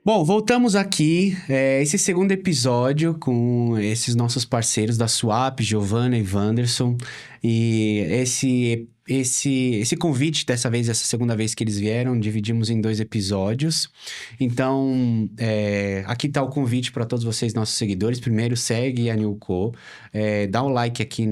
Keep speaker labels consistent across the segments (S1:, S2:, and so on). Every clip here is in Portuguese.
S1: Bom, voltamos aqui, esse segundo episódio com esses nossos parceiros da Swap, Giovanna e Wanderson. E esse convite, dessa vez, essa segunda vez que eles vieram, dividimos em 2 episódios. Então, aqui tá o convite para todos vocês, nossos seguidores. Primeiro, segue a Newco, dá um like aqui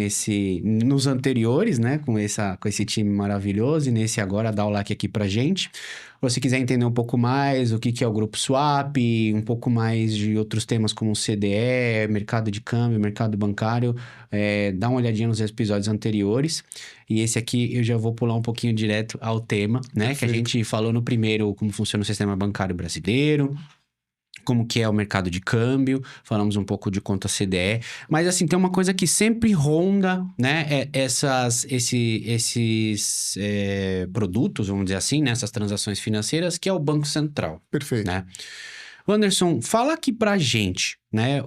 S1: nos anteriores, né, com esse time maravilhoso. E nesse agora, dá o like aqui pra gente. Se você quiser entender um pouco mais o que é o Grupo Swap, um pouco mais de outros temas como CDE, mercado de câmbio, mercado bancário, dá uma olhadinha nos episódios anteriores. E esse aqui eu já vou pular um pouquinho direto ao tema, né?
S2: Perfeito.
S1: Que a gente falou no primeiro como funciona o sistema bancário brasileiro, como que é o mercado de câmbio, falamos um pouco de conta CDE, mas assim, tem uma coisa que sempre ronda, né, esses produtos, vamos dizer assim, né, essas transações financeiras, que é o Banco Central,
S2: Perfeito.
S1: né? Wanderson, fala aqui pra gente, né,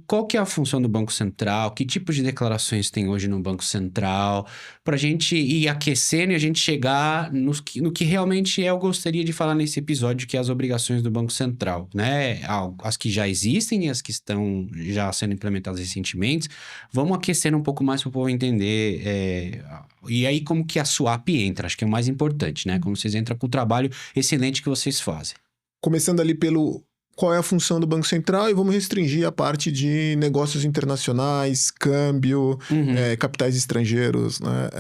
S1: qual que é a função do Banco Central, que tipo de declarações tem hoje no Banco Central, pra gente ir aquecendo e a gente chegar no que realmente eu gostaria de falar nesse episódio, que é as obrigações do Banco Central, né, as que já existem e as que estão já sendo implementadas recentemente. Vamos aquecendo um pouco mais para o povo entender, e aí como que a Swap entra, acho que é o mais importante, né, como vocês entram com o trabalho excelente que vocês fazem.
S2: Começando ali pelo qual é a função do Banco Central e vamos restringir a parte de negócios internacionais, câmbio, capitais estrangeiros, né?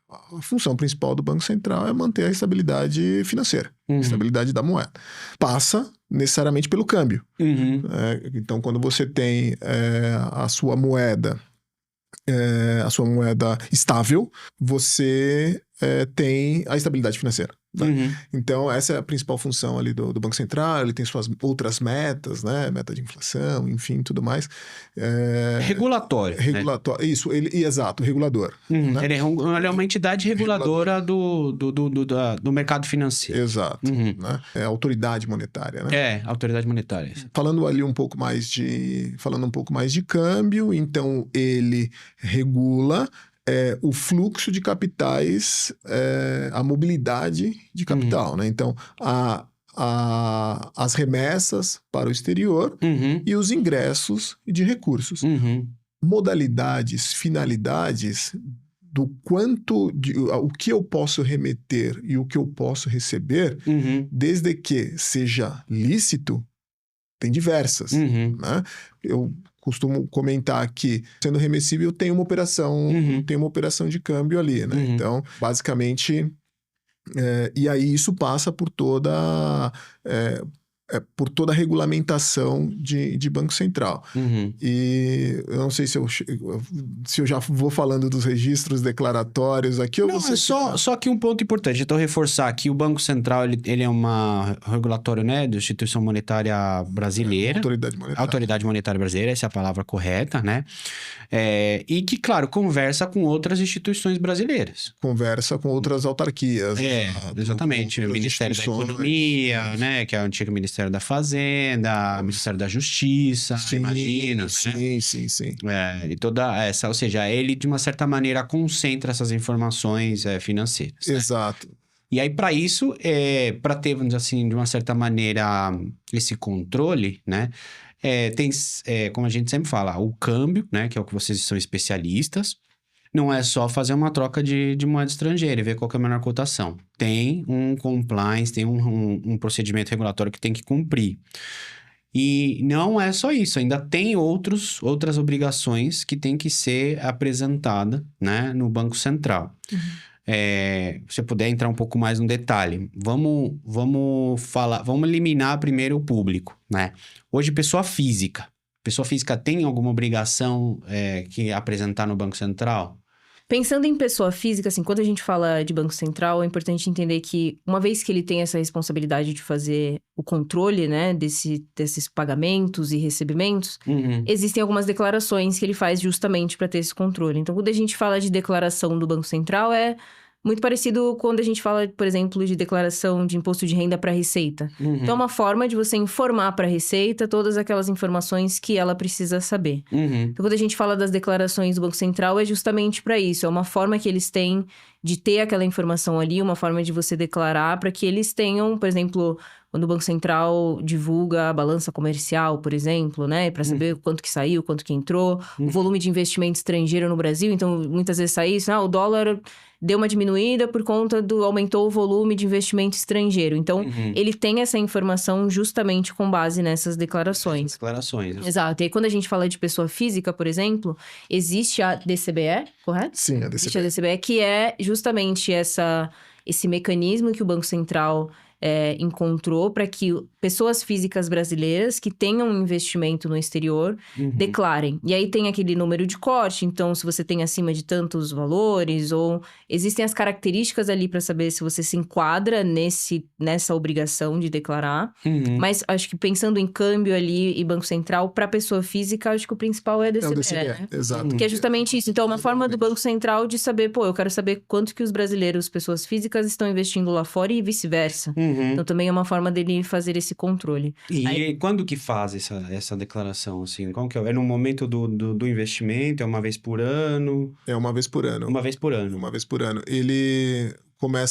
S2: A função principal do Banco Central é manter a estabilidade financeira, estabilidade da moeda. Passa necessariamente pelo câmbio. Então, quando você tem a sua moeda estável, você tem a estabilidade financeira. Né? Então, essa é a principal função ali do Banco Central. Ele tem suas outras metas, né? Meta de inflação, enfim, tudo mais.
S1: Regulatório.
S2: Regulatório, né? Isso, exato, regulador. Né?
S1: Ele é uma entidade reguladora do mercado financeiro.
S2: Exato. Né? É a autoridade monetária, né?
S1: Autoridade monetária.
S2: Falando ali um pouco mais de câmbio, então ele regula o fluxo de capitais, a mobilidade de capital, né? Então, as remessas para o exterior e os ingressos de recursos. Modalidades, finalidades do o que eu posso remeter e o que eu posso receber, desde que seja lícito, tem diversas, né? Eu costumo comentar que, sendo remessível, tem uma operação de câmbio ali, né? Então, basicamente, e aí isso passa por toda a regulamentação de Banco Central. E eu não sei se eu já vou falando dos registros declaratórios aqui.
S1: Não, só que um ponto importante. Então, reforçar aqui, o Banco Central, ele é uma regulatório, né, da Instituição Monetária Brasileira. Autoridade Monetária Brasileira, essa é a palavra correta, né? E que, claro, conversa com outras instituições brasileiras.
S2: Conversa com outras autarquias.
S1: Exatamente. O Ministério da Economia, né, que é o antigo Ministério da Fazenda, Ministério da Justiça, imagino.
S2: Sim.
S1: E toda essa, ou seja, ele de uma certa maneira concentra essas informações financeiras.
S2: Exato.
S1: Né? E aí, para isso, para ter, vamos dizer assim, de uma certa maneira, esse controle, né? Tem, como a gente sempre fala, o câmbio, né? Que é o que vocês são especialistas. Não é só fazer uma troca de moeda estrangeira e ver qual que é a menor cotação. Tem um compliance, tem um procedimento regulatório que tem que cumprir. E não é só isso, ainda tem outras obrigações que tem que ser apresentada, né, no Banco Central. Se você puder entrar um pouco mais no detalhe, vamos eliminar primeiro o público, né? Hoje, pessoa física tem alguma obrigação que apresentar no Banco Central?
S3: Pensando em pessoa física, assim, quando a gente fala de Banco Central, é importante entender que, uma vez que ele tem essa responsabilidade de fazer o controle, né, desses pagamentos e recebimentos, existem algumas declarações que ele faz justamente para ter esse controle. Então, quando a gente fala de declaração do Banco Central, Muito parecido quando a gente fala, por exemplo, de declaração de imposto de renda para a Receita. Então, é uma forma de você informar para a Receita todas aquelas informações que ela precisa saber. Então, quando a gente fala das declarações do Banco Central, é justamente para isso. É uma forma que eles têm de ter aquela informação ali, uma forma de você declarar para que eles tenham, por exemplo, quando o Banco Central divulga a balança comercial, por exemplo, né? Para saber quanto que saiu, quanto que entrou, o volume de investimento estrangeiro no Brasil. Então, muitas vezes sai isso, o dólar deu uma diminuída por conta aumentou o volume de investimento estrangeiro. Então, ele tem essa informação justamente com base nessas declarações. Exato. E aí, quando a gente fala de pessoa física, por exemplo, existe a DCBE, correto?
S2: Sim, a DCBE.
S3: Existe a DCBE, que é justamente esse mecanismo que o Banco Central encontrou para que pessoas físicas brasileiras que tenham um investimento no exterior declarem. E aí tem aquele número de corte, então se você tem acima de tantos valores, ou existem as características ali para saber se você se enquadra nessa obrigação de declarar. Mas acho que pensando em câmbio ali e Banco Central, para pessoa física, acho que o principal é a DCBE.
S2: É o DCBE, né? Exato.
S3: Que é justamente isso. Então, é uma forma do Banco Central de saber, eu quero saber quanto que os brasileiros, pessoas físicas, estão investindo lá fora e vice-versa. Então, também é uma forma dele fazer esse controle.
S1: E aí, quando que faz essa declaração, assim? Qual que é? É no momento do investimento? É uma vez por ano?
S2: É uma vez por ano.
S1: Uma vez por ano.
S2: Uma vez por ano.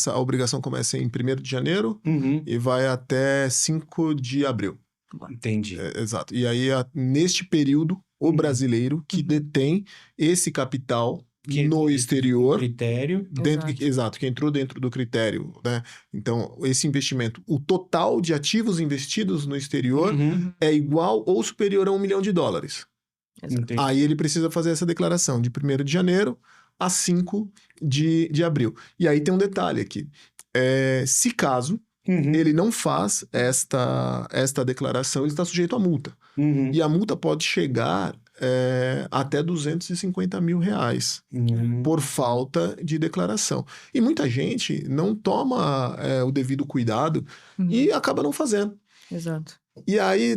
S2: A obrigação começa em 1º de janeiro e vai até 5 de abril.
S1: Entendi.
S2: Exato. E aí, neste período, o brasileiro que detém esse capital no exterior.
S1: Critério.
S2: Exato, que entrou dentro do critério, né? Então, esse investimento, o total de ativos investidos no exterior é igual ou superior a $1 milhão. Aí ele precisa fazer essa declaração de 1º de janeiro a 5 de abril. E aí tem um detalhe aqui. Se caso ele não faz esta declaração, ele está sujeito a multa. E a multa pode chegar até R$250 mil por falta de declaração. E muita gente não toma o devido cuidado e acaba não fazendo.
S3: Exato.
S2: E aí,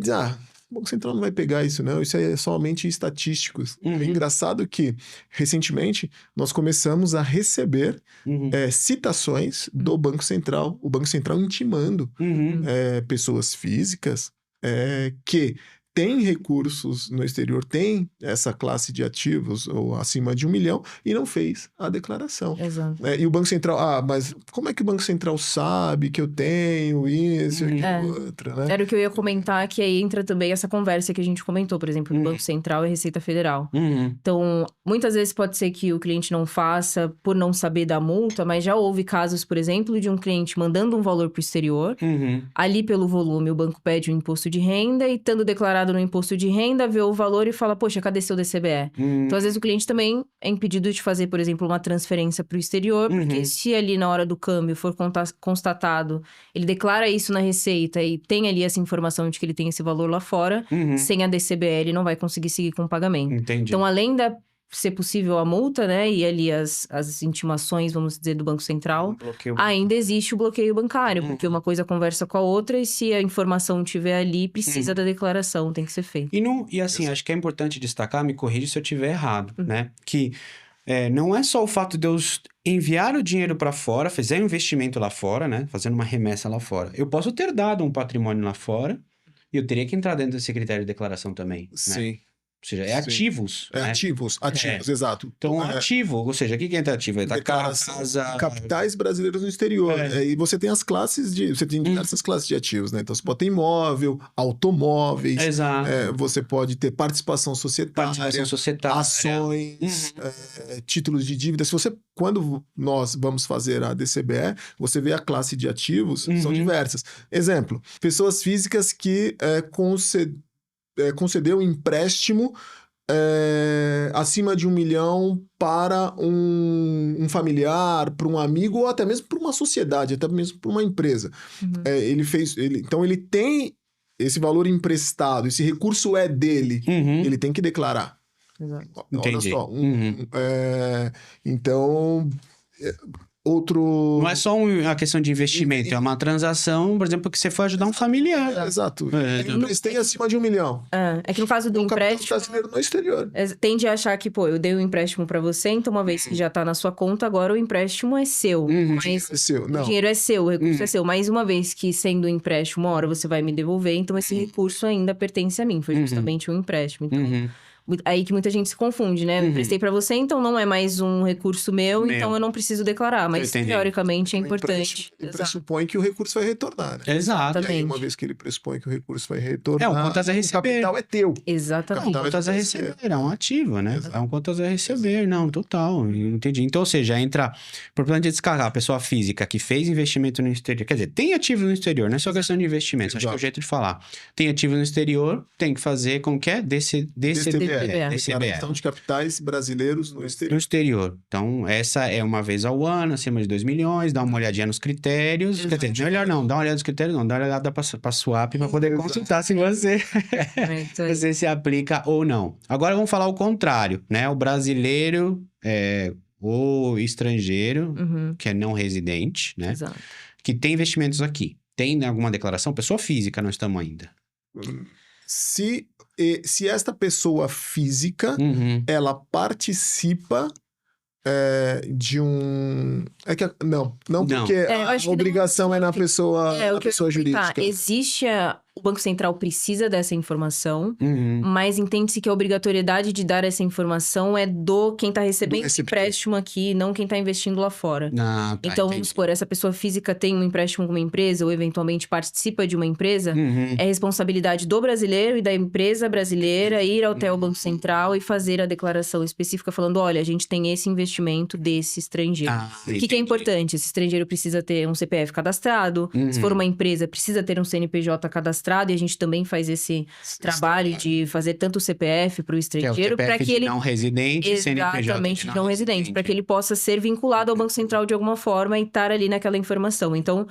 S2: o Banco Central não vai pegar isso, não. Isso é somente estatísticos. É engraçado que, recentemente, nós começamos a receber citações do Banco Central, o Banco Central intimando pessoas físicas que tem recursos no exterior, tem essa classe de ativos ou acima de $1 milhão e não fez a declaração.
S3: Exato.
S2: E o Banco Central, mas como é que o Banco Central sabe que eu tenho isso e outro, né?
S3: Era o que eu ia comentar, que aí entra também essa conversa que a gente comentou, por exemplo, do Banco Central e Receita Federal. Então, muitas vezes pode ser que o cliente não faça por não saber da multa, mas já houve casos, por exemplo, de um cliente mandando um valor para o exterior, ali pelo volume o banco pede um imposto de renda e estando declarado no imposto de renda, vê o valor e fala, poxa, cadê seu DCBE? Então, às vezes, o cliente também é impedido de fazer, por exemplo, uma transferência para o exterior, porque se ali na hora do câmbio for constatado, ele declara isso na Receita e tem ali essa informação de que ele tem esse valor lá fora, sem a DCBE ele não vai conseguir seguir com o pagamento.
S1: Entendi.
S3: Então, além da ser possível a multa, né, e ali as intimações, vamos dizer, do Banco Central, ainda existe o bloqueio bancário, porque uma coisa conversa com a outra e se a informação estiver ali, precisa da declaração, tem que ser feito.
S1: E assim, acho que é importante destacar, me corrija se eu estiver errado, né, que não é só o fato de eu enviar o dinheiro para fora, fazer um investimento lá fora, né, fazendo uma remessa lá fora. Eu posso ter dado um patrimônio lá fora e eu teria que entrar dentro desse critério de declaração também,
S2: Sim.
S1: Né? Ou seja, ativos.
S2: Né? Ativos, exato.
S1: Então, ativo, ou seja, o que é ativo? É da casa...
S2: Capitais brasileiros no exterior. E você tem as classes de... Você tem diversas classes de ativos, né? Então, você pode ter imóvel, automóveis.
S1: Exato.
S2: Você pode ter participação societária. Ações, títulos de dívida. Quando nós vamos fazer a DCBE, você vê a classe de ativos, são diversas. Exemplo, pessoas físicas que concedeu um empréstimo acima de $1 milhão para um familiar, para um amigo ou até mesmo para uma sociedade, até mesmo para uma empresa. Então ele tem esse valor emprestado, esse recurso é dele, ele tem que declarar.
S3: Exato.
S1: Entendi.
S2: Olha só. Então, outro...
S1: Não é só uma questão de investimento, é uma transação, por exemplo, que você foi ajudar um familiar.
S2: Exato. Eu emprestei acima de 1 milhão.
S3: É que no caso do empréstimo...
S2: brasileiro no exterior.
S3: Tende a achar que, eu dei um empréstimo pra você, então uma vez que já tá na sua conta, agora o empréstimo é seu. Mas
S2: É seu. Não.
S3: o dinheiro é seu, o recurso é seu. Mas uma vez que, sendo um empréstimo, uma hora você vai me devolver, então esse recurso ainda pertence a mim. Foi justamente um empréstimo. Então... Aí que muita gente se confunde, né? Eu emprestei pra você, então não é mais um recurso meu, então eu não preciso declarar. Mas, teoricamente, é importante.
S2: Pressupõe que o recurso vai retornar, né?
S1: Exato.
S2: E aí, uma vez que ele pressupõe que o recurso vai retornar,
S1: o contas a receber.
S2: O capital é teu.
S3: Exatamente.
S1: Não, contas a receber, é um ativo, né? É um contas a receber, não, total, entendi. Então, ou seja, entra, por plano de descargar, a pessoa física que fez investimento no exterior, quer dizer, tem ativos no exterior, não é só questão de investimento, acho que é o jeito de falar. Tem ativos no exterior, tem que fazer como que é? DCBE.
S2: Declaração de capitais brasileiros no exterior.
S1: No exterior. Então, essa é uma vez ao ano, acima de 2 milhões, dá uma olhadinha nos critérios. Quer dizer, melhor não, dá uma olhada nos critérios, não, dá uma olhada pra swap pra poder consultar se você se aplica ou não. Agora vamos falar o contrário, né? O brasileiro, ou estrangeiro, que é não residente, né?
S3: Exato.
S1: Que tem investimentos aqui. Tem alguma declaração? Pessoa física, nós estamos ainda.
S2: Se esta pessoa física, ela participa de um... Não porque a obrigação é na pessoa, jurídica.
S3: Existe o Banco Central precisa dessa informação, mas entende-se que a obrigatoriedade de dar essa informação é do quem está recebendo o empréstimo aqui, não quem está investindo lá fora. Então, vamos supor, essa pessoa física tem um empréstimo com uma empresa ou eventualmente participa de uma empresa, é responsabilidade do brasileiro e da empresa brasileira ir até o Banco Central e fazer a declaração específica falando, olha, a gente tem esse investimento desse estrangeiro. O que é importante? Esse estrangeiro precisa ter um CPF cadastrado, se for uma empresa, precisa ter um CNPJ cadastrado, e a gente também faz esse trabalho de fazer tanto o CPF para o estrangeiro, para que ele...
S1: não residente,
S3: exatamente, não residente, para que ele possa ser vinculado ao Banco Central de alguma forma e estar ali naquela informação. Então,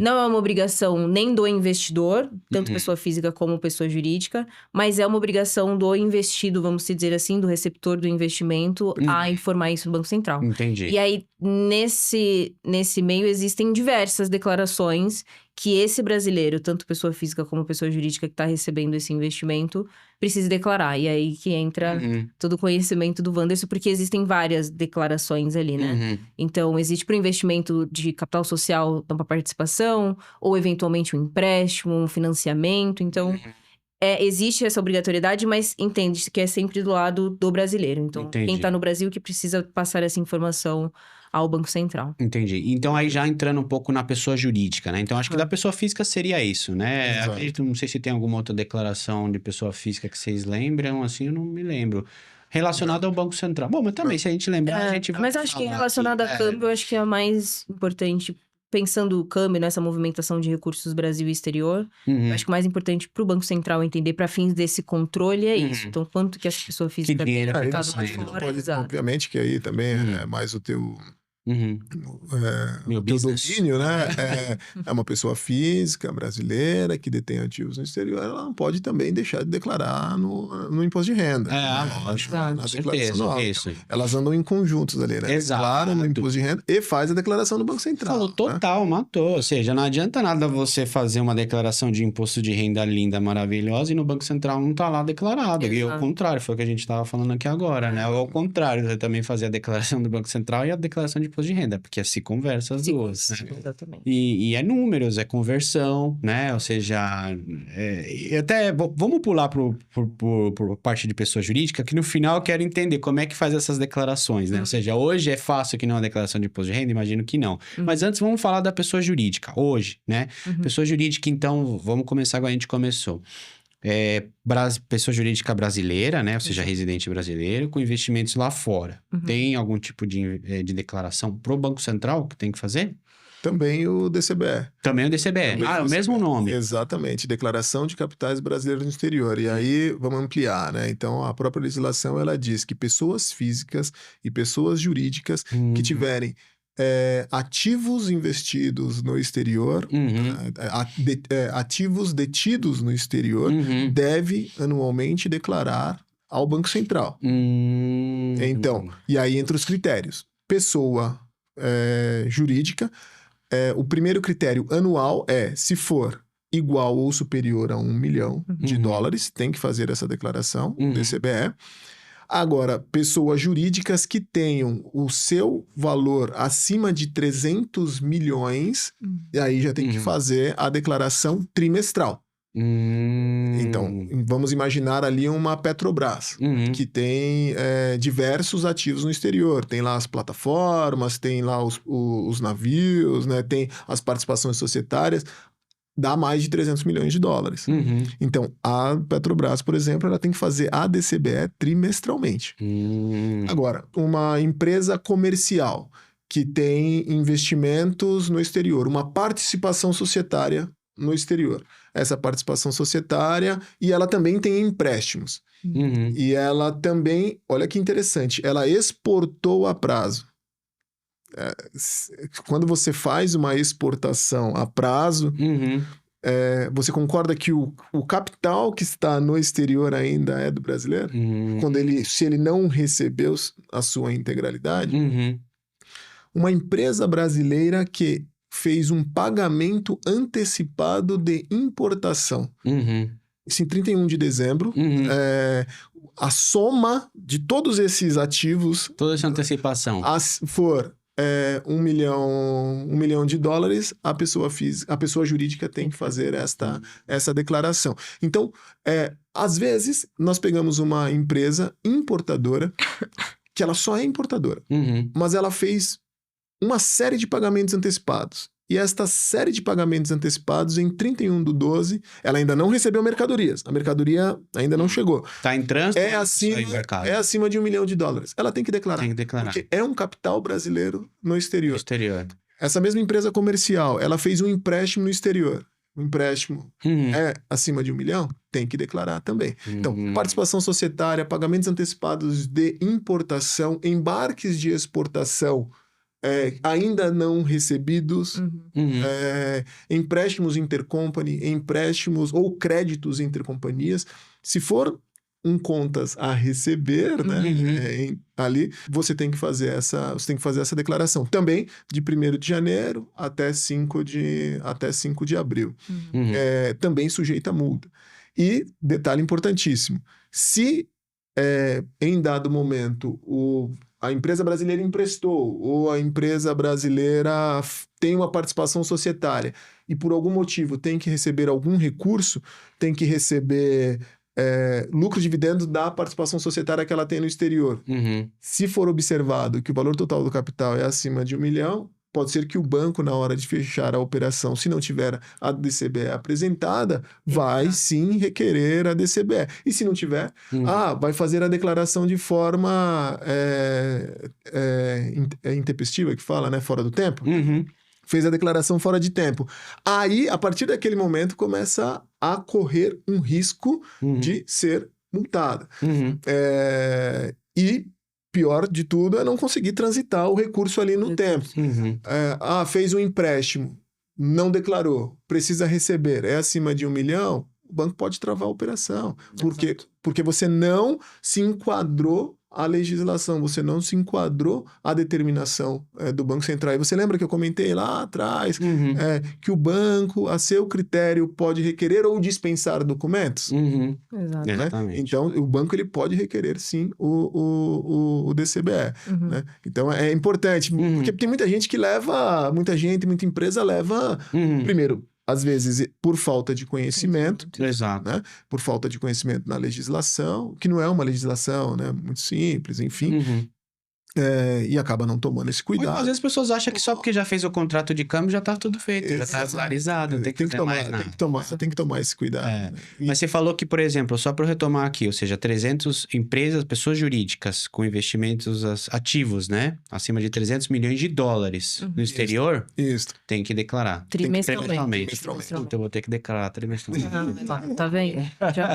S3: não é uma obrigação nem do investidor, tanto pessoa física como pessoa jurídica, mas é uma obrigação do investido, vamos dizer assim, do receptor do investimento, a informar isso no Banco Central.
S1: Entendi.
S3: E aí, nesse meio, existem diversas declarações que esse brasileiro, tanto pessoa física como pessoa jurídica que está recebendo esse investimento, precisa declarar. E aí que entra todo o conhecimento do Wanderson, porque existem várias declarações ali, né? Então, existe para o investimento de capital social, então, para participação, ou eventualmente um empréstimo, um financiamento. Então, existe essa obrigatoriedade, mas entende-se que é sempre do lado do brasileiro. Então, quem está no Brasil que precisa passar essa informação ao Banco Central.
S1: Entendi. Então, aí já entrando um pouco na pessoa jurídica, né? Então, acho que da pessoa física seria isso, né? Acredito, não sei se tem alguma outra declaração de pessoa física que vocês lembram, assim, eu não me lembro. Relacionada ao Banco Central. Bom, mas também, se a gente lembrar, a gente vai...
S3: Mas acho que relacionada a câmbio, eu acho que é a mais importante. Pensando o câmbio, nessa movimentação de recursos Brasil e exterior, eu acho que o mais importante para o Banco Central entender para fins desse controle é isso. Então, quanto que essa pessoa física tem aplicado lá fora.
S2: Obviamente que aí também é mais o teu...
S1: Meu
S2: teu domínio, né? É uma pessoa física brasileira que detém ativos no exterior, ela não pode também deixar de declarar no imposto de renda.
S1: Lógico.
S2: Na declaração anual. Elas andam em conjuntos ali, né?
S1: Exato.
S2: Declara no imposto de renda e faz a declaração no Banco Central.
S1: Falou total, matou. Ou seja, não adianta nada você fazer uma declaração de imposto de renda linda, maravilhosa, e no Banco Central não tá lá declarado. E ao contrário, foi o que a gente tava falando aqui agora, né? Ou ao contrário, você também fazer a declaração do Banco Central e a declaração de imposto de renda, porque se conversa as duas. Né?
S3: Exatamente.
S1: E é números, é conversão, né? Ou seja, até vamos pular por parte de pessoa jurídica, que no final eu quero entender como é que faz essas declarações, né? Ou seja, hoje é fácil que não a declaração de imposto de renda, imagino que não. Mas antes vamos falar da pessoa jurídica, hoje, né? Pessoa jurídica, então, vamos começar igual a gente começou. Pessoa jurídica brasileira, né? Ou seja, residente brasileiro, com investimentos lá fora. Tem algum tipo de declaração pro Banco Central que tem que fazer?
S2: Também o DCBE.
S1: Também o DCBE. É o mesmo nome.
S2: Exatamente. Declaração de Capitais Brasileiros no Exterior. E aí, vamos ampliar, né? Então, a própria legislação, ela diz que pessoas físicas e pessoas jurídicas que tiverem ativos investidos no exterior, ativos detidos no exterior, deve anualmente declarar ao Banco Central. Então, e aí entra os critérios. Pessoa jurídica. O primeiro critério anual se for igual ou superior a $1 milhão de dólares, tem que fazer essa declaração, DCBE. Agora, pessoas jurídicas que tenham o seu valor acima de 300 milhões, aí já tem que fazer a declaração trimestral. Então, vamos imaginar ali uma Petrobras, que tem diversos ativos no exterior. Tem lá as plataformas, tem lá os navios, né? Tem as participações societárias. Dá mais de 300 milhões de dólares. Então, a Petrobras, por exemplo, ela tem que fazer a DCBE trimestralmente. Agora, uma empresa comercial que tem investimentos no exterior, uma participação societária no exterior. Essa participação societária, e ela também tem empréstimos. E ela também, olha que interessante, ela exportou a prazo. Quando você faz uma exportação a prazo, você concorda que o capital que está no exterior ainda é do brasileiro? Se ele não recebeu a sua integralidade? Uma empresa brasileira que fez um pagamento antecipado de importação. Isso em 31 de dezembro. A soma de todos esses ativos...
S1: Toda essa antecipação.
S2: For... $1 milhão de dólares, a pessoa jurídica tem que fazer essa declaração. Então, às vezes, nós pegamos uma empresa importadora, que ela só é importadora, mas ela fez uma série de pagamentos antecipados. E esta série de pagamentos antecipados, em 31/12, ela ainda não recebeu mercadorias. A mercadoria ainda não chegou.
S1: Está em trânsito?
S2: É acima de $1 milhão de dólares. Ela tem que declarar.
S1: Tem que declarar.
S2: Porque é um capital brasileiro no exterior. Essa mesma empresa comercial, ela fez um empréstimo no exterior. O empréstimo é acima de $1 milhão, tem que declarar também. Então, participação societária, pagamentos antecipados de importação, embarques de exportação, ainda não recebidos, empréstimos intercompany, empréstimos ou créditos intercompanhias. Se for contas a receber, né, ali, você tem que fazer essa declaração. Também de 1º de janeiro até 5 de abril. Também sujeita a multa. E, detalhe importantíssimo, se em dado momento a empresa brasileira emprestou, ou a empresa brasileira tem uma participação societária e por algum motivo tem que receber algum recurso, tem que receber lucro dividendo da participação societária que ela tem no exterior. Se for observado que o valor total do capital é acima de $1 milhão, pode ser que o banco, na hora de fechar a operação, se não tiver a DCBE apresentada, vai sim requerer a DCBE. E se não tiver, vai fazer a declaração de forma intempestiva, que fala, né? Fora do tempo. Fez a declaração fora de tempo. Aí, a partir daquele momento, começa a correr um risco de ser multada. E pior de tudo é não conseguir transitar o recurso ali no tempo. Fez um empréstimo, não declarou, precisa receber, é acima de $1 milhão, o banco pode travar a operação. Porque você não se enquadrou à legislação, você não se enquadrou à determinação do Banco Central. E você lembra que eu comentei lá atrás que o banco, a seu critério, pode requerer ou dispensar documentos?
S3: Exatamente.
S2: Né? Então, o banco ele pode requerer, sim, o DCBE. Né? Então, é importante, porque tem muita gente que leva, muita empresa leva, primeiro, às vezes, por falta de conhecimento, né? Por falta de conhecimento na legislação, que não é uma legislação, né? Muito simples, enfim. E acaba não tomando esse cuidado.
S1: Às vezes as pessoas acham que só porque já fez o contrato de câmbio já tá tudo feito, já tá regularizado, não tem que fazer mais nada.
S2: Tem que tomar esse cuidado. Né?
S1: Mas você falou que, por exemplo, só para eu retomar aqui, ou seja, 300 empresas, pessoas jurídicas com investimentos ativos, né? Acima de 300 milhões de dólares no exterior, tem que declarar.
S3: Trimestralmente.
S1: Então eu vou ter que declarar trimestralmente.
S3: Tá vendo?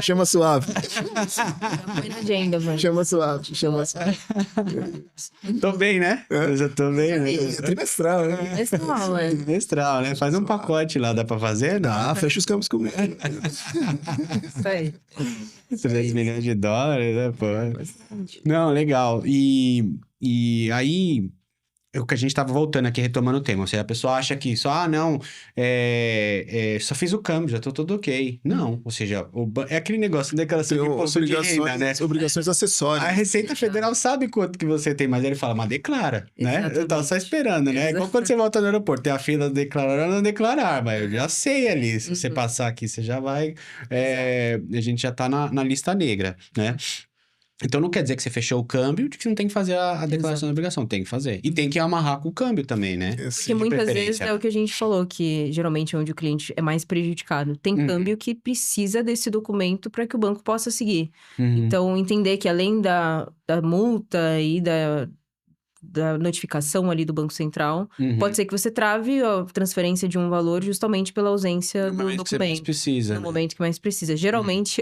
S2: Chama suave.
S3: Põe na agenda, mano.
S2: Chama suave.
S1: Tô bem, né? Eu já tô bem, né?
S2: Trimestral, né?
S1: Trimestral, né? Faz um pacote lá, dá pra fazer?
S2: Dá, fecha os campos comigo.
S3: Isso aí.
S1: 3 milhões de dólares, né, pô? Não, legal. E aí, o que a gente estava voltando aqui, retomando o tema. Ou seja, a pessoa acha que só, não, só fiz o câmbio, já tô tudo ok. Não, ou seja, é aquele negócio de declaração de imposto de renda, né?
S2: Obrigações acessórias.
S1: A Receita Federal sabe quanto que você tem, mas ele fala, mas declara, né? Eu tava só esperando, né? Igual quando você volta no aeroporto, tem a fila de declarar ou não declarar, mas eu já sei ali, se você passar aqui, você já vai... a gente já tá na lista negra, né? Então não quer dizer que você fechou o câmbio de que não tem que fazer a declaração da obrigação. Tem que fazer. E tem que amarrar com o câmbio também, né?
S3: Porque muitas vezes é o que a gente falou, que geralmente é onde o cliente é mais prejudicado. Tem câmbio que precisa desse documento para que o banco possa seguir. Então, entender que além da multa e da notificação ali do Banco Central, pode ser que você trave a transferência de um valor justamente pela ausência do documento.
S1: Que mais precisa,
S3: no momento que mais precisa. Geralmente,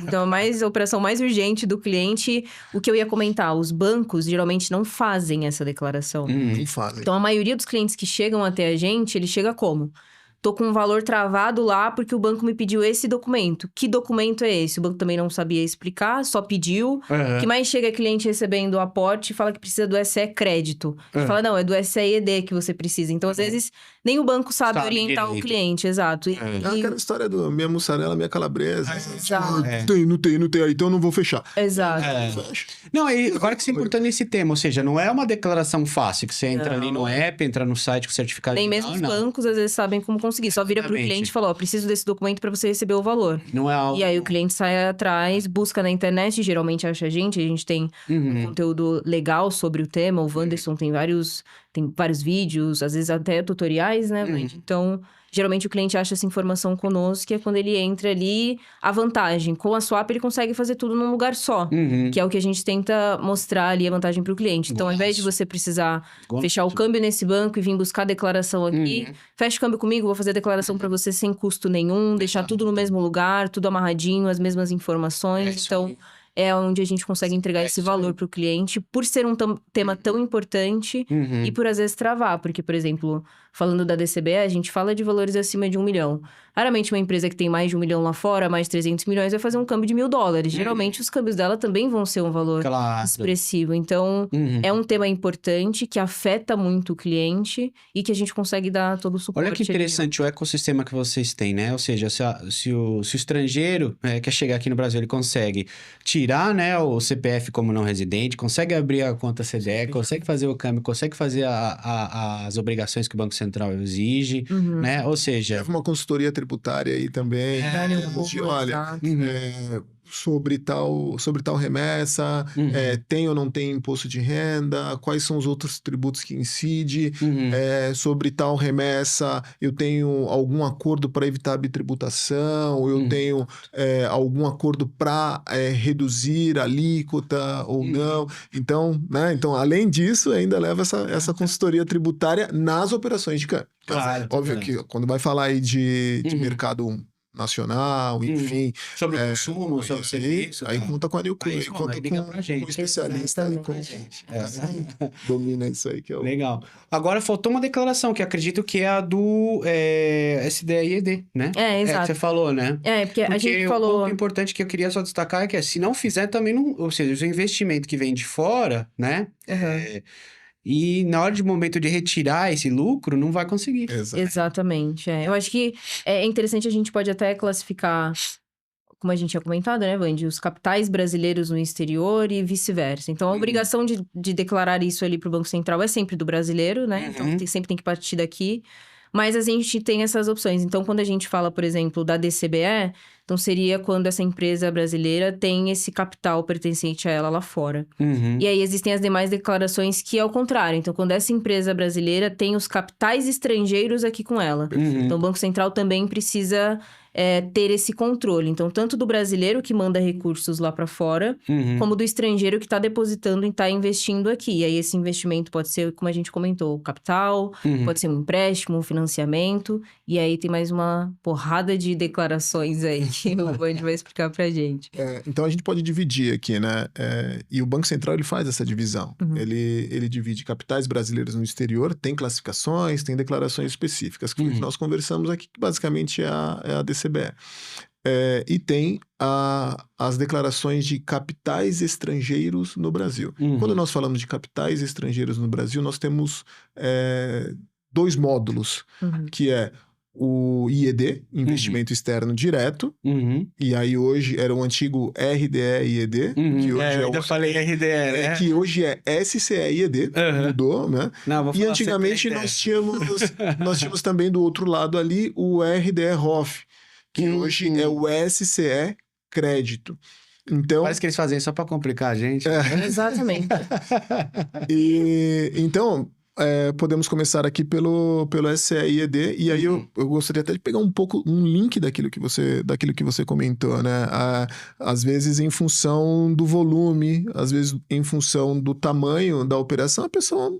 S3: então a operação mais urgente do cliente, o que eu ia comentar, os bancos geralmente não fazem essa declaração.
S2: Não fazem.
S3: Então, a maioria dos clientes que chegam até a gente, ele chega como? Tô com um valor travado lá porque o banco me pediu esse documento. Que documento é esse? O banco também não sabia explicar, só pediu. O que mais chega é cliente recebendo o aporte e fala que precisa do SE crédito. Fala, não, é do SE ED que você precisa. Então, às vezes, nem o banco sabe orientar o cliente, exato.
S2: É aquela história do minha mussarela, minha calabresa.
S3: Exato.
S2: Não tem, então eu não vou fechar.
S3: Exato.
S1: Não, e agora que você importando nesse tema, ou seja, não é uma declaração fácil, que você entra ali no app, entra no site com certificado.
S3: Nem mesmo os bancos, às vezes, sabem como conseguir. Só vira pro cliente e fala, ó, preciso desse documento para você receber o valor.
S1: Não é algo...
S3: E aí o cliente sai atrás, busca na internet, geralmente acha a gente tem um conteúdo legal sobre o tema, o Wanderson tem vários vídeos, às vezes até tutoriais, né? Então, geralmente o cliente acha essa informação conosco, que é quando ele entra ali, a vantagem. Com a Swap, ele consegue fazer tudo num lugar só, que é o que a gente tenta mostrar ali, a vantagem para o cliente. Então, ao invés de você precisar fechar o câmbio nesse banco e vir buscar a declaração aqui, fecha o câmbio comigo, vou fazer a declaração para você sem custo nenhum, deixar tudo no mesmo lugar, tudo amarradinho, as mesmas informações. Então, é onde a gente consegue entregar esse valor para o cliente, por ser um tema tão importante e por, às vezes, travar. Porque, por exemplo, falando da DCBE, a gente fala de valores acima de 1 milhão. Raramente uma empresa que tem mais de 1 milhão lá fora, mais 300 milhões, vai fazer um câmbio de $1.000. Geralmente, os câmbios dela também vão ser um valor expressivo. Então, é um tema importante que afeta muito o cliente e que a gente consegue dar todo o suporte.
S1: Olha que interessante o ecossistema que vocês têm, né? Ou seja, se o estrangeiro quer chegar aqui no Brasil, ele consegue tirar, né, o CPF como não residente, consegue abrir a conta CDE, consegue fazer o câmbio, consegue fazer as obrigações que o Banco Central exige, né? Ou seja...
S2: Leva uma consultoria tributária aí também. Olha, sobre tal remessa, tem ou não tem imposto de renda, quais são os outros tributos que incidem, sobre tal remessa, eu tenho algum acordo para evitar a bitributação, eu tenho algum acordo para reduzir a alíquota ou não. Então, né? Então, além disso, ainda leva essa consultoria tributária nas operações de câmbio.
S1: Claro,
S2: óbvio que quando vai falar aí de mercado nacional, enfim.
S1: Sobre o consumo, sobre o serviço.
S2: Aí conta com a Nilco, aí conta com
S1: gente.
S2: Um especialista aí, domina isso aí. Que é o...
S1: Legal. Agora faltou uma declaração, que acredito que é a do SDE e ED, né?
S3: Exato.
S1: Que você falou, né?
S3: Porque a gente falou...
S1: O ponto importante que eu queria só destacar é que se não fizer, também não... Ou seja, o investimento que vem de fora, né? E na hora de momento de retirar esse lucro, não vai conseguir.
S3: Exatamente. Eu acho que é interessante, a gente pode até classificar, como a gente tinha comentado, né, Wandy? Os capitais brasileiros no exterior e vice-versa. Então, a obrigação de declarar isso ali para o Banco Central é sempre do brasileiro, né? Então, sempre tem que partir daqui. Mas a gente tem essas opções. Então, quando a gente fala, por exemplo, da DCBE, então seria quando essa empresa brasileira tem esse capital pertencente a ela lá fora. E aí existem as demais declarações que é o contrário. Então, quando essa empresa brasileira tem os capitais estrangeiros aqui com ela. Então, o Banco Central também precisa ter esse controle. Então, tanto do brasileiro que manda recursos lá para fora, como do estrangeiro que está depositando e está investindo aqui. E aí, esse investimento pode ser, como a gente comentou, capital, pode ser um empréstimo, um financiamento. E aí, tem mais uma porrada de declarações aí que o Wandy vai explicar pra gente.
S2: Então, a gente pode dividir aqui, né? E o Banco Central, ele faz essa divisão. Ele divide capitais brasileiros no exterior, tem classificações, tem declarações específicas, que nós conversamos aqui, que basicamente é a DCBE. e tem as declarações de capitais estrangeiros no Brasil. Quando nós falamos de capitais estrangeiros no Brasil, nós temos 2 módulos, que é o IED, Investimento Externo Direto, e aí hoje era o antigo RDE-IED, que hoje
S1: ainda falei RDE, né?
S2: Que hoje é SCE-IED, mudou, né?
S1: Não,
S2: e antigamente nós tínhamos também do outro lado ali o RDE-ROF, que hoje é o SCE Crédito. Então,
S1: parece que eles fazem só para complicar a gente.
S3: Exatamente.
S2: Então, podemos começar aqui pelo SCE-IED, e aí eu gostaria até de pegar um link daquilo que você comentou, né? Às vezes em função do volume, às vezes em função do tamanho da operação, a pessoa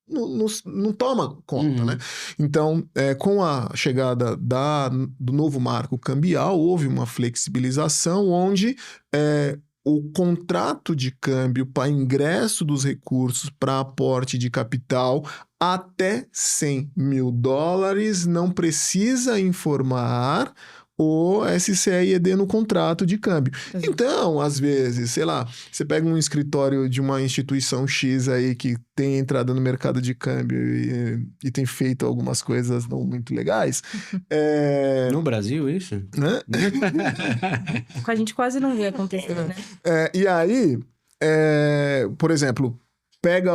S2: não toma conta, né? Então, com a chegada do novo marco cambial, houve uma flexibilização onde o contrato de câmbio para ingresso dos recursos para aporte de capital até $100 mil não precisa informar o SCE-IED no contrato de câmbio. Então, às vezes, sei lá, você pega um escritório de uma instituição X aí que tem entrada no mercado de câmbio e tem feito algumas coisas não muito legais.
S1: No Brasil, isso?
S2: Né?
S3: A gente quase não vê acontecendo, né?
S2: E aí, por exemplo, pega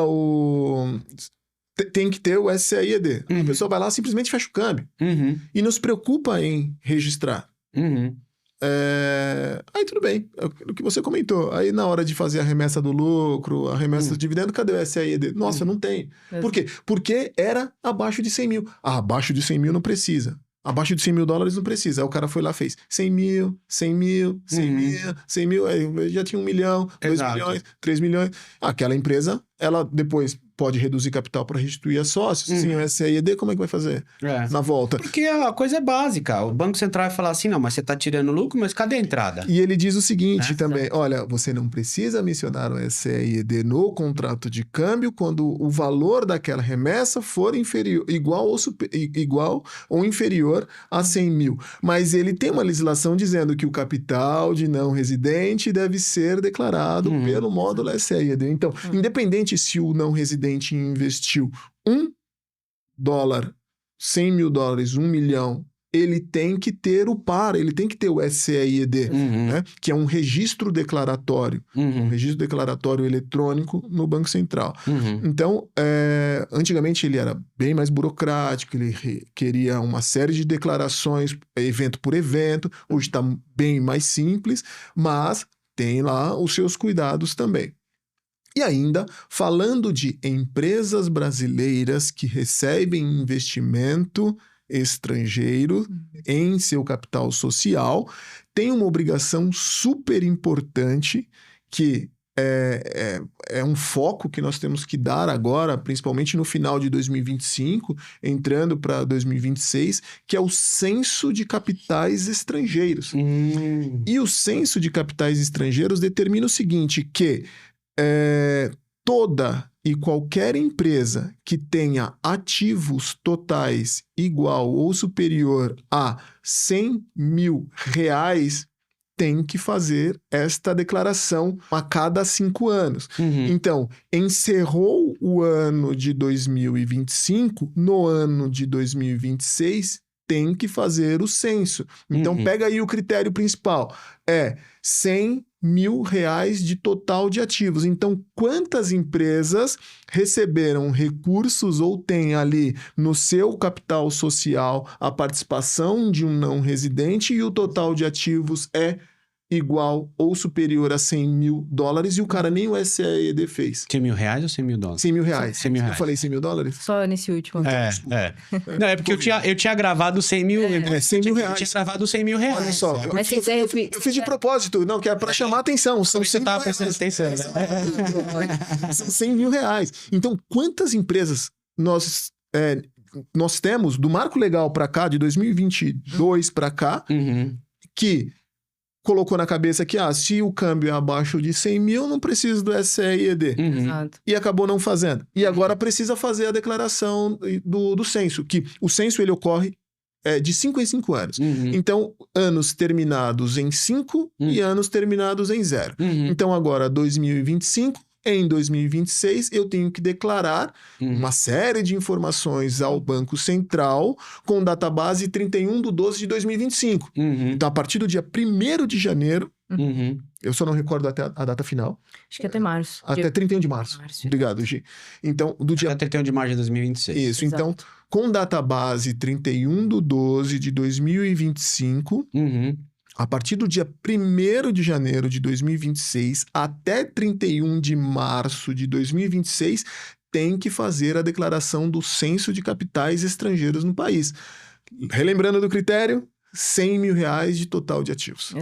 S2: tem que ter o SCE-IED. A pessoa vai lá e simplesmente fecha o câmbio. E não se preocupa em registrar. Aí tudo bem, é o que você comentou. Aí na hora de fazer a remessa do lucro, a remessa do dividendo, cadê o SCE-IED? Nossa, não tem. Por quê? Porque era abaixo de 100 mil. Abaixo de 100 mil não precisa. Abaixo de $100 mil não precisa. Aí o cara foi lá e fez 100 mil, 100 mil, 100 mil, 100 mil. Aí já tinha 1 milhão, 2 milhões, 3 milhões. Aquela empresa, ela depois pode reduzir capital para restituir a sócios. Sim, o SCE-IED, como é que vai fazer na volta?
S1: Porque a coisa é básica. O Banco Central vai falar assim, não, mas você está tirando lucro, mas cadê a entrada?
S2: E ele diz o seguinte também, olha, você não precisa mencionar o SCE-IED no contrato de câmbio quando o valor daquela remessa for igual ou inferior a 100 mil. Mas ele tem uma legislação dizendo que o capital de não residente deve ser declarado pelo módulo SCE-IED. Então, independente se o não residente investiu $1, 100 mil, 1 milhão, ele tem que ter ele tem que ter o SCE-IED, né? Que é um registro declaratório, um registro declaratório eletrônico no Banco Central. Então, antigamente ele era bem mais burocrático, ele queria uma série de declarações, evento por evento, hoje está bem mais simples, mas tem lá os seus cuidados também. E ainda, falando de empresas brasileiras que recebem investimento estrangeiro em seu capital social, tem uma obrigação super importante que é um foco que nós temos que dar agora, principalmente no final de 2025, entrando para 2026, que é o censo de capitais estrangeiros. E o censo de capitais estrangeiros determina o seguinte, que toda e qualquer empresa que tenha ativos totais igual ou superior a 100 mil reais tem que fazer esta declaração a cada 5 anos. Então, encerrou o ano de 2025, no ano de 2026 tem que fazer o censo. Então, pega aí o critério principal. 100 mil reais de total de ativos. Então, quantas empresas receberam recursos ou têm ali no seu capital social a participação de um não residente e o total de ativos é igual ou superior a $100 mil e o cara nem o SCE-IED fez.
S1: 100 mil reais ou 100 mil dólares?
S2: 100 mil reais.
S1: 100 mil reais.
S2: Eu falei 100 mil dólares?
S3: Só nesse último.
S1: Não, é porque eu tinha gravado 100 mil...
S2: 100 mil reais.
S1: Eu tinha gravado 100 mil reais.
S2: Olha só,
S3: Mas
S2: eu fiz de propósito, não, que é para chamar atenção. São 100
S1: Você tava prestando atenção, né?
S2: São 100 mil reais. Então, quantas empresas nós temos do marco legal para cá, de 2022 para cá, que colocou na cabeça que, se o câmbio é abaixo de 100 mil, não precisa do SCE-IED.
S3: Exato.
S2: E acabou não fazendo. E agora precisa fazer a declaração do censo, que o censo ele ocorre de 5 em 5 anos. Então, anos terminados em 5 e anos terminados em 0. Então, agora, 2025... Em 2026, eu tenho que declarar uma série de informações ao Banco Central com database 31/12/2025. Então, a partir do dia 1º de janeiro, eu só não recordo até a data final.
S3: Acho que até março.
S2: Até 31 de março. Obrigado, Gi. Então, do dia...
S1: Até 31 de março de 2026.
S2: Isso.
S3: Exato.
S2: Então, com database 31/12/2025... A partir do dia 1º de janeiro de 2026 até 31 de março de 2026, tem que fazer a declaração do censo de capitais estrangeiros no país. Relembrando do critério, R$100 mil de total de ativos.